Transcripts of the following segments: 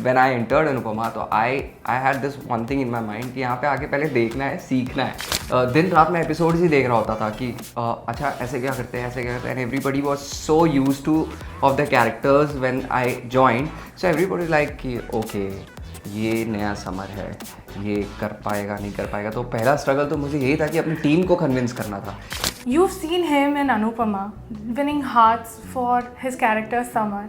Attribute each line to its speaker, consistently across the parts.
Speaker 1: When I entered Anupamaa, तो I had this one thing in my mind कि यहाँ पे आके पहले देखना है, सीखना है. दिन रात मैं एपिसोड्स ही देख रहा होता था कि अच्छा ऐसे क्या करते हैं, ऐसे क्या करते हैं. And everybody was so used to of the characters when I joined. So everybody like कि okay, ये नया समर है, ये कर पाएगा नहीं कर पाएगा. तो पहला स्ट्रगल तो मुझे यही था कि अपनी टीम को कन्विंस करना था.
Speaker 2: You've seen him in Anupamaa winning hearts for his character Samar,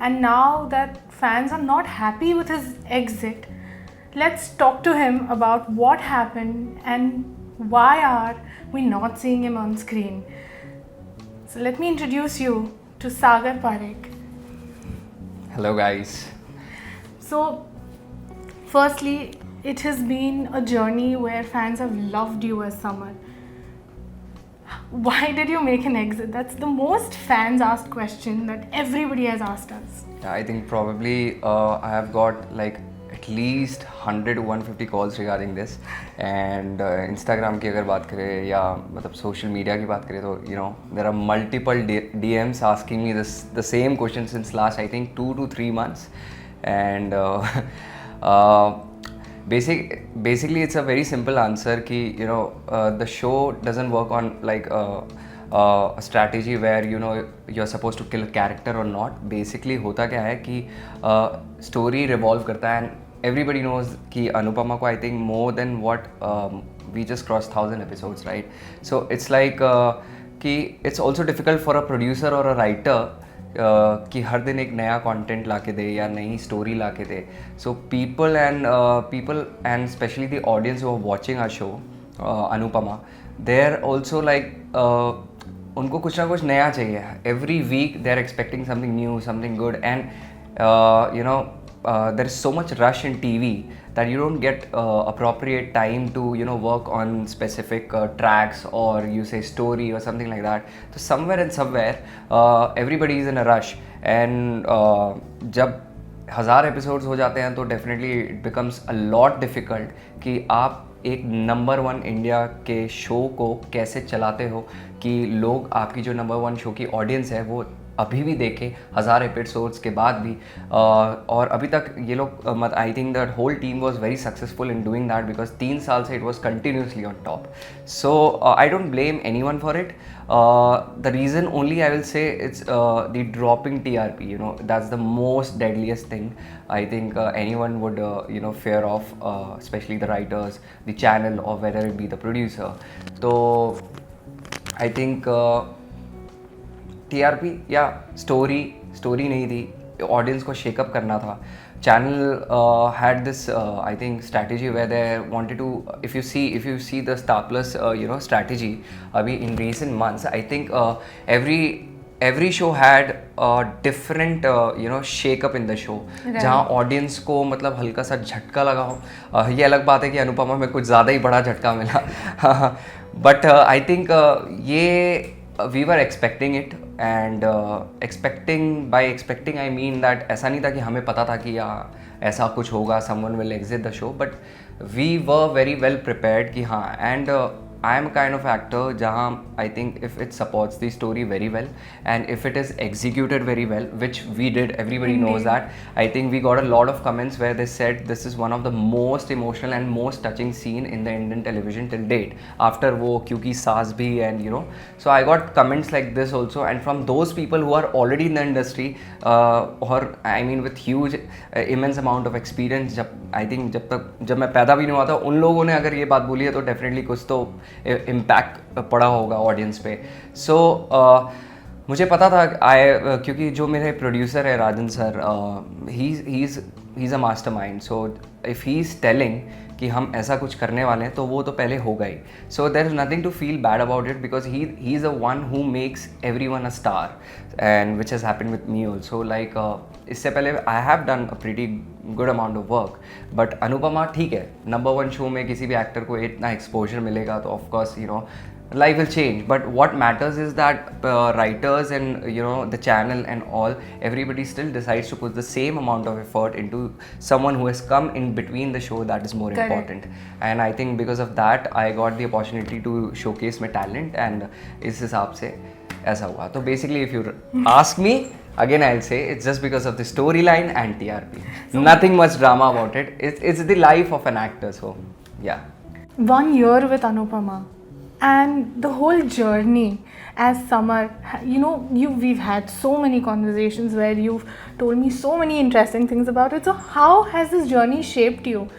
Speaker 2: and now that fans are not happy with his exit, let's talk to him about what happened and why are we not seeing him on screen. So let me introduce you to Sagar Parekh.
Speaker 1: Hello guys.
Speaker 2: So firstly, it has been a journey where fans have loved you as Samar. Why did you make an exit? That's the most fans asked question that everybody has asked us.
Speaker 1: I think probably I have got like at least 100 to 150 calls regarding this. And Instagram की अगर बात करें या मतलब social media की बात करें तो you know there are multiple DMs asking me the same question since last I think 2 to 3 months. And basically it's a very simple answer कि you know the show doesn't work on like a strategy where you know you're supposed to kill a character or not. Basically होता क्या है कि story revolve करता है and everybody knows कि अनुपमा को I think more than what we just crossed 1000 episodes, right? So it's like कि it's also difficult for a producer or a writer कि हर दिन एक नया कंटेंट ला के दे या नई स्टोरी ला के दे. So people and specially the audience who are watching our show Anupama, they are also like उनको कुछ ना कुछ नया चाहिए. Every week they are expecting something new, something good. And you know there is so much rush in TV that you don't get appropriate time to you know work on specific tracks or you say story or something like that. So somewhere everybody is in a rush. And जब 1000 episodes हो जाते हैं तो definitely it becomes a lot difficult कि आप एक number 1 India के show को कैसे चलाते हो कि लोग आपकी जो नंबर 1 शो की ऑडियंस है वो अभी भी देखें 1000 एपिसोड्स के बाद भी. और अभी तक ये लोग मत I think that whole team was very successful in doing that because 3 साल से it was continuously on top. So I don't blame anyone for it. The reason only I will say it's the dropping TRP. you know that's the most deadliest thing I think anyone would you know fear of, especially the writers, the channel, or whether it be the producer. So I think TRP या story नहीं थी, audience को shake up करना था. Channel had this I think strategy where they wanted to, if you see the Star Plus you know strategy अभी in recent months I think every show had a different you know shake up in the show. जहाँ audience को मतलब हल्का सा झटका लगा हो. ये अलग बात है कि अनुपमा में कुछ ज़्यादा ही बड़ा झटका मिला. बट आई थिंक ये we were expecting it. And by expecting I mean that ऐसा नहीं था कि हमें पता था कि ऐसा कुछ होगा, someone will exit the show, but we were very well prepared कि हाँ. And I am a kind of actor जहाँ I think if it supports the story very well and if it is executed very well, which we did, everybody knows that. I think we got a lot of comments where they said this is one of the most emotional and most touching scene in the Indian television till date. After वो क्योंकि सास भी and you know, so I got comments like this also, and from those people who are already in the industry or I mean with huge immense amount of experience. I think जब मैं पैदा भी नहीं हुआ था उन लोगों ने अगर ये बात बोली है तो डेफिनेटली कुछ तो इम्पैक्ट पड़ा होगा ऑडियंस पे. सो मुझे पता था क्योंकि जो मेरे प्रोड्यूसर है Rajan sir, he is he's a mastermind. So if he's telling कि हम ऐसा कुछ करने वाले हैं तो वो तो पहले होगा ही. So there is nothing to feel bad about it because he's the one who makes everyone a star, and which has happened with me also. Like इससे पहले I have done a pretty good amount of work, but Anupama ठीक है, number one show में किसी भी actor को इतना exposure मिलेगा तो of course you know life will change. But what matters is that writers and you know the channel and all, everybody still decides to put the same amount of effort into someone who has come in between the show. That is more
Speaker 2: Correct.
Speaker 1: important, and I think because of that I got the opportunity to showcase my talent, and इस हिसाब से ऐसा हुआ. तो basically if you ask me again, I'll say it's just because of the storyline and TRP. Nothing much drama about it. It's the life of an actor. So yeah.
Speaker 2: 1 year with Anupama and the whole journey as Samar, you know, we've had so many conversations where you've told me so many interesting things about it. So how has this journey shaped you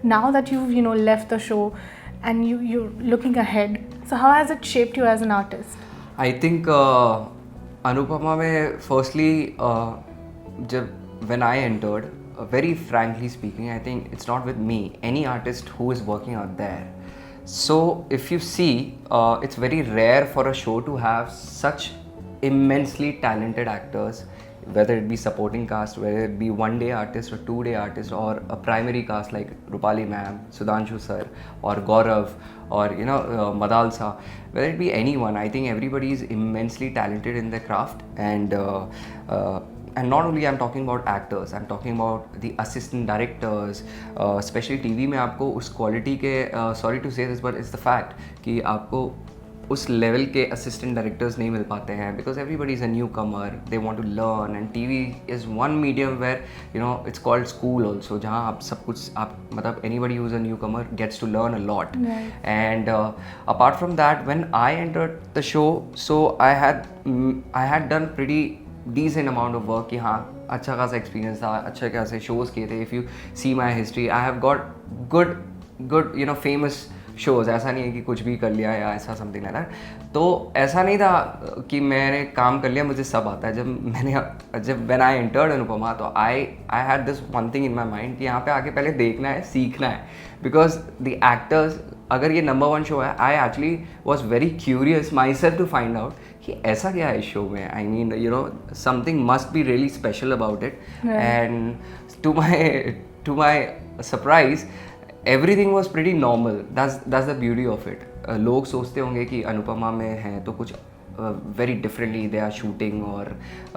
Speaker 2: now that you've, you know, left the show and you're looking ahead? So how has it shaped you as an artist?
Speaker 1: I think Anupama में firstly when I entered, very frankly speaking, I think it's not with me, any artist who is working out there. So if you see, it's very rare for a show to have such immensely talented actors, whether it be supporting cast, whether it be one-day artist or two-day artist, or a primary cast like Rupali ma'am, Sudhanshu sir, or Gaurav, or you know Madalsa, whether it be anyone. I think everybody is immensely talented in their craft, and not only I'm talking about actors, I'm talking about the assistant directors, especially TV में आपको उस quality के, sorry to say this but it's the fact कि आपको उस level के assistant directors नहीं मिल पाते हैं because everybody is a newcomer, they want to learn, and TV is one medium where you know it's called school also, जहाँ आप सब कुछ आप मतलब anybody who's a newcomer gets to learn a lot.
Speaker 2: Right.
Speaker 1: And apart from that, when I entered the show, so I had done pretty decent amount of work कि हाँ अच्छा खासा experience था, अच्छे खासे shows किए थे. If you see my history, I have got good you know famous shows. ऐसा नहीं है कि कुछ भी कर लिया या ऐसा something like that. तो ऐसा नहीं था कि मैंने काम कर लिया मुझे सब आता है. जब when I entered Anupama तो I had this one thing in my mind कि यहाँ पे आके पहले देखना है, सीखना है, because the actors, अगर ये number one show है, I actually was very curious myself to find out कि ऐसा क्या है इस शो में. I mean you know something must be really special about it.
Speaker 2: Right.
Speaker 1: And to my surprise, everything was pretty normal. That's the beauty of it. लोग सोचते होंगे कि अनुपमा में हैं तो कुछ very differently they are shooting, or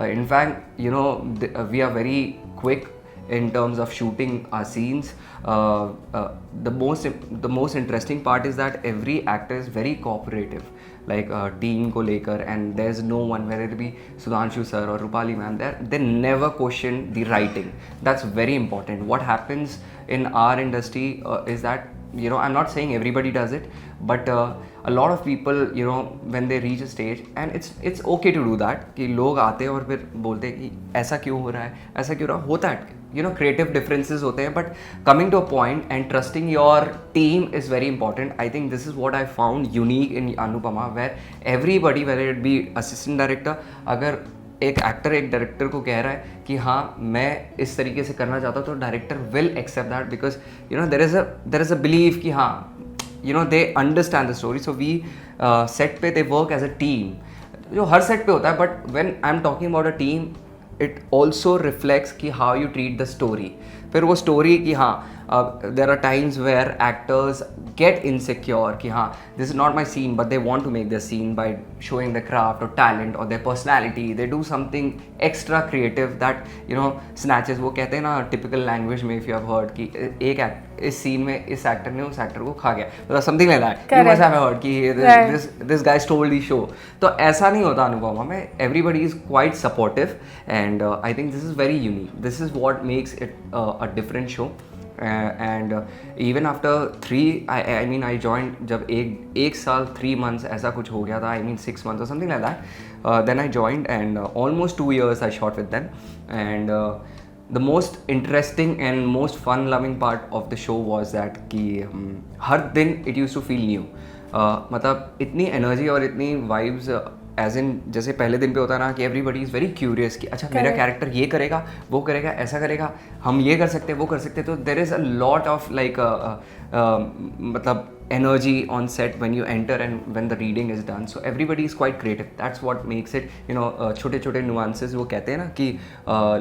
Speaker 1: in fact you know we are very quick in terms of shooting our scenes. The most interesting part is that every actor is very cooperative, like team को लेकर, and there's no one, whether it be Sudhanshu sir or Rupali ma'am, they never question the writing. That's very important. What happens in our industry is that, you know, I'm not saying everybody does it, but a lot of people, you know, when they reach a stage, and it's okay to do that, कि लोग आते हैं और फिर बोलते हैं कि ऐसा क्यों हो रहा है, ऐसा क्यों रहा होता है, you know, creative differences होते हैं, but coming to a point and trusting your team is very important. I think this is what I found unique in Anupama, where everybody, whether it be assistant director, अगर एक actor एक director को कह रहा है कि हाँ मैं इस तरीके से करना चाहता हूँ, तो director will accept that, because you know there is a believe कि हाँ you know they understand the story. So we set पे they work as a team, जो हर सेट पे होता है, but when I am talking about a team it also reflects कि how you treat the story. फिर वो story कि हाँ there are times where actors get insecure कि हाँ this is not my scene, but they want to make their scene by showing their craft or talent or their personality. They do something extra creative that you know snatches. वो कहते हैं ना typical language में, if you have heard कि एक इस scene में इस actor ने उस actor को खा गया, मतलब something like that. You must have heard कि this guy stole the show. तो ऐसा नहीं होता अनुपमा में. Everybody is quite supportive, and I think this is very unique. This is what makes it a different show. And even after 3, I mean I joined जब एक साल 3 months ऐसा कुछ हो गया था, I mean 6 months or something like that. Then I joined, and almost 2 years I shot with them. And the most interesting and most fun-loving part of the show was that कि हर दिन it used to feel new. मतलब इतनी energy और इतनी vibes as in जैसे पहले दिन पे होता है ना कि एवरीबडी इज़ वेरी क्यूरियस कि अच्छा मेरा कैरेक्टर ये करेगा, वो करेगा, ऐसा करेगा, हम ये कर सकते हैं, वो कर सकते हैं. तो there is a lot of like मतलब energy on set when you enter and when the reading is done. So everybody is quite creative. That's what makes it, you know, छोटे छोटे nuances वो कहते हैं ना कि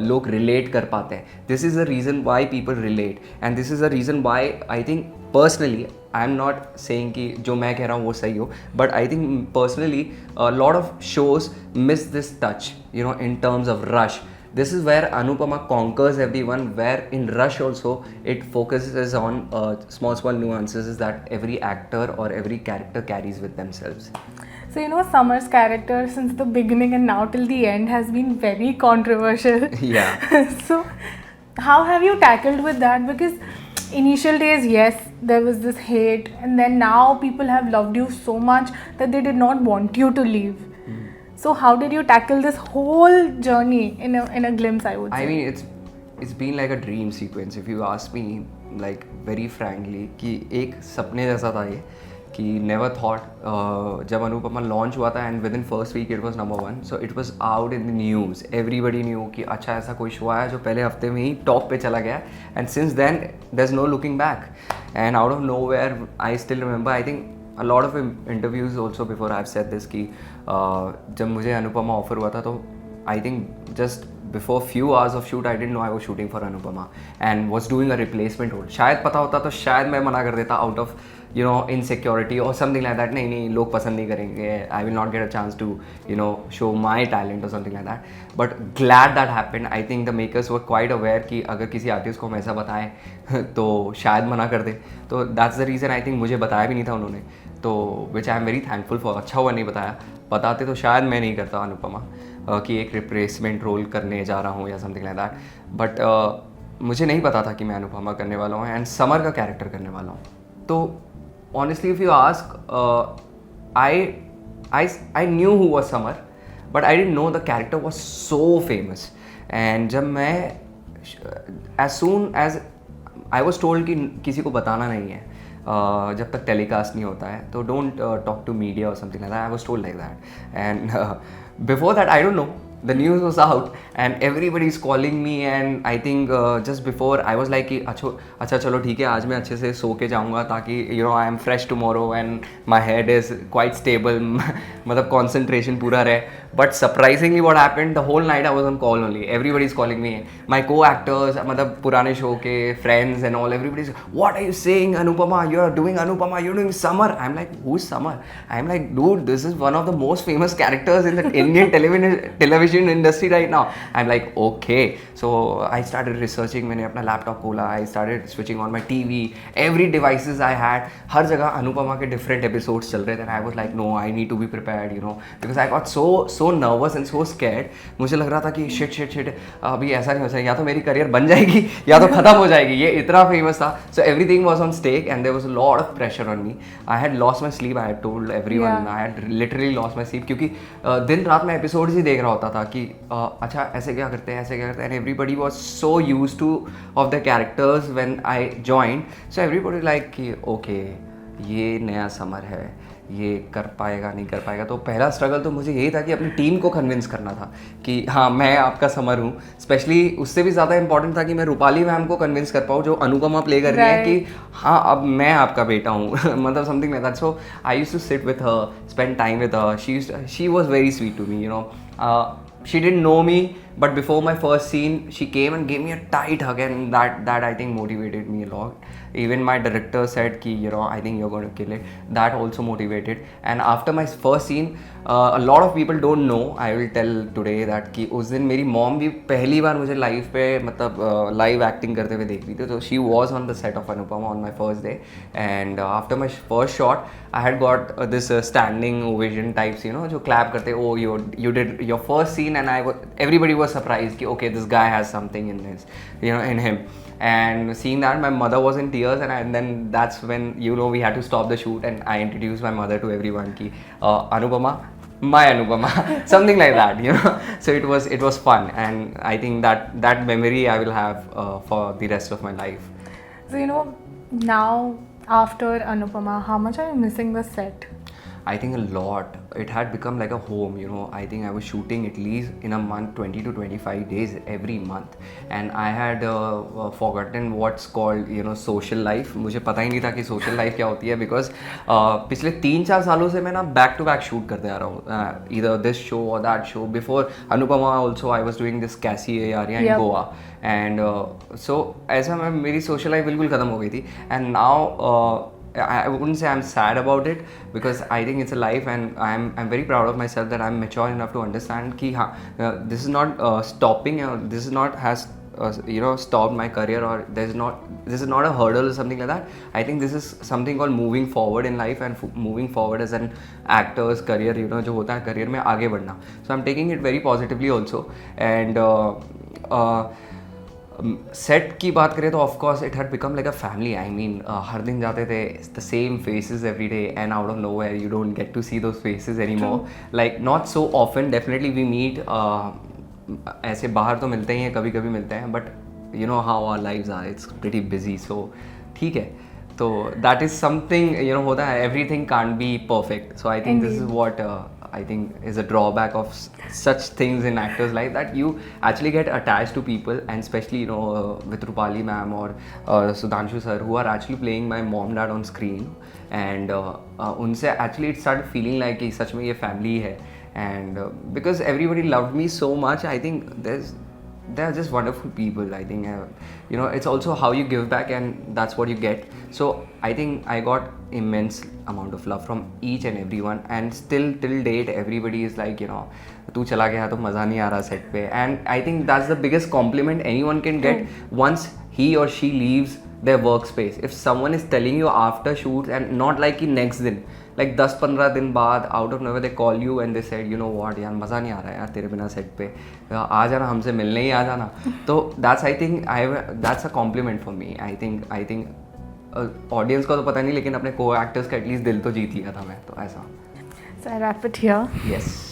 Speaker 1: लोग relate कर पाते हैं. This is the reason why people relate, and this is the reason why I think personally I am not saying कि जो मैं कह रहा हूँ वो सही हो, but I think personally a lot of shows miss this touch, you know, in terms of rush. This is where Anupamaa conquers everyone, where in Rush also it focuses on small nuances that every actor or every character carries with themselves.
Speaker 2: So, you know, Samar's character since the beginning and now till the end has been very controversial.
Speaker 1: Yeah.
Speaker 2: So, how have you tackled with that? Because initial days, yes, there was this hate, and then now people have loved you so much that they did not want you to leave. So how did you tackle this whole journey in a glimpse, I would say?
Speaker 1: I mean, it's been like a dream sequence. If you ask me, like very frankly, कि एक सपने जैसा था ये कि never thought जब Anupama launch हुआ था and within first week it was number 1. So it was out in the news. Everybody knew कि अच्छा ऐसा कोई शो आया जो पहले हफ्ते में ही टॉप पे चला गया. And since then there's no looking back. And out of nowhere, I still remember, I think a lot of interviews also before I've said this कि जब मुझे अनुपमा ऑफर हुआ था तो I think just before few hours of shoot I didn't know I was shooting for Anupama and was doing a replacement role. शायद पता होता तो शायद मैं मना कर देता out of you know insecurity or something like that. नहीं लोग पसंद नहीं करेंगे, I will not get a chance to you know show my talent or something like that. But glad that happened. I think the makers were quite aware कि अगर किसी artist को हम ऐसा बताएं तो शायद मना कर दे. तो that's the reason I think मुझे बताया भी नहीं था उन्होंने, तो which I am very thankful for. अच्छा हुआ नहीं बताया, बताते तो शायद मैं नहीं करता अनुपमा कि एक रिप्लेसमेंट रोल करने जा रहा हूँ या समथिंग लाइक दैट. बट मुझे नहीं पता था कि मैं अनुपमा करने वाला हूँ एंड समर का कैरेक्टर करने वाला हूँ. तो honestly if you ask, I knew who was Samar but I didn't know the character was so famous. And जब मैं as soon as I was told कि किसी को बताना नहीं है जब तक टेलीकास्ट नहीं होता है, तो डोंट टॉक टू मीडिया और something like that. I was told like that. And before that I don't know, the news was out and everybody is calling me and I think just before I was like कि अच्छा चलो ठीक है, आज मैं अच्छे से सो के जाऊँगा ताकि you know I am fresh tomorrow and my head is quite stable. मतलब concentration पूरा रहे. But surprisingly what happened, the whole night I was on call only. Everybody is calling me. My co-actors, मतलब पुराने show के friends and all, everybody is, what are you saying Anupama? You're doing Anupama, you're doing Samar. I'm like, who's Samar? I'm like, dude, this is one of the most famous characters in the Indian television industry right now. I'm like, okay. So I started researching. मैंने अपना laptop खोला. I started switching on my TV. Every devices I had, हर जगह अनुपमा के different episodes चल रहे थे. And I was like, no, I need to be prepared, you know, because I got so nervous and so scared. मुझे लग रहा था कि shit अभी ऐसा नहीं हो सकता, या तो मेरी करियर बन जाएगी या तो ख़त्म हो जाएगी. ये इतना famous था. So everything was on stake and there was a lot of pressure on me. I had lost my sleep. I had told everyone. I had literally lost my sleep क्योंकि दिन रात मैं episodes ही देख रहा होता था कि अच्छा ऐसे क्या करते हैं, ऐसे क्या करते हैं. And everybody was so used to of the characters when I joined. So everybody like कि okay, ये नया समर है, ये कर पाएगा नहीं कर पाएगा. तो पहला स्ट्रगल तो मुझे यही था कि अपनी टीम को कन्विंस करना था कि हाँ मैं आपका समर हूँ. स्पेशली उससे भी ज़्यादा इंपॉर्टेंट था कि मैं रूपाली मैम को कन्विंस कर पाऊँ जो अनुपमा प्ले कर रही है कि हाँ अब मैं आपका बेटा हूँ. मतलब something like that. So I used to sit with her, spend time with her. She was very sweet to me, you know. She didn't know me, but before my first scene, she came and gave me a tight hug, and that I think motivated me a lot. Even my director said कि you know I think you're going to kill it. That also motivated. And after my first scene, a lot of people don't know. I will tell today that कि उस दिन मेरी mom भी पहली बार मुझे live पे मतलब live acting करते हुए देख रही थी. तो she was on the set of Anupama on my first day, and after my first shot, I had got this standing ovation types, you know, जो clap करते. Oh, you did your first scene, and everybody was surprised कि okay, this guy has something in his, you know, in him. And seeing that, my mother was in tears, and then that's when you know we had to stop the shoot, and I introduced my mother to everyone कि Anupama, my Anupama, something like that, you know. So it was fun, and I think that memory I will have for the rest of my life.
Speaker 2: So you know, now after Anupama, how much are you missing the set?
Speaker 1: I think a lot. It had become like a home, you know. I think I was shooting at least in a month 20 to 25 days every month, and I had forgotten what's called, you know, social life. मुझे पता ही नहीं था कि social life क्या होती है, because पिछले 3-4 सालों से मैं ना back to back shoot करते आ रहा हूँ, either this show or that show. Before Anupamaa also I was doing this Cassie area in Goa, and so ऐसा मैं मेरी social life बिल्कुल ख़त्म हो गई थी, and now I wouldn't say I'm sad about it, because I think it's a life, and I'm very proud of myself that I'm mature enough to understand कि हाँ, this is not stopping, or this is not has you know, stopped my career, or this is not a hurdle or something like that. I think this is something called moving forward in life, and moving forward as an actor's career, you know, जो होता है career में आगे बढ़ना. So I'm taking it very positively also, and set की बात करें तो of course it had become like a family. I mean हर दिन जाते थे, the same faces every day, and out of nowhere you don't get to see those faces any more, like not so often. Definitely we meet, ऐसे बाहर तो मिलते ही हैं, कभी कभी मिलते हैं, but you know how our lives are, it's pretty busy. So ठीक है, तो that is something, you know, होता है, everything can't be perfect. So I think this is what I think is a drawback of such things in actors' life, that you actually get attached to people, and especially, you know, with Rupali ma'am or Sudhanshu sir, who are actually playing my mom dad on screen, and unse actually it started feeling like कि सच में ये family है, and because everybody loved me so much, I think they are just wonderful people. I think you know, it's also how you give back, and that's what you get. So I think I got immense amount of love from each and everyone, and still till date everybody is like, you know, तू चला गया तो मज़ा नहीं आ रहा set पे. And I think that's the biggest compliment anyone can get once he or she leaves their workspace. If someone is telling you after shoots, and not like कि next दिन, like 10-15 दिन बाद out of nowhere they call you and they said, you know what यार, मज़ा नहीं आ रहा है यार तेरे बिना सेट पे, आ जाना हमसे मिलने ही आ जाना. तो that's, I think that's a compliment for me. I think audience का तो पता नहीं, लेकिन अपने को एक्टर्स का एटलीस्ट दिल तो जीत लिया था मैं, तो ऐसा.
Speaker 2: So I wrap it here.
Speaker 1: Yes.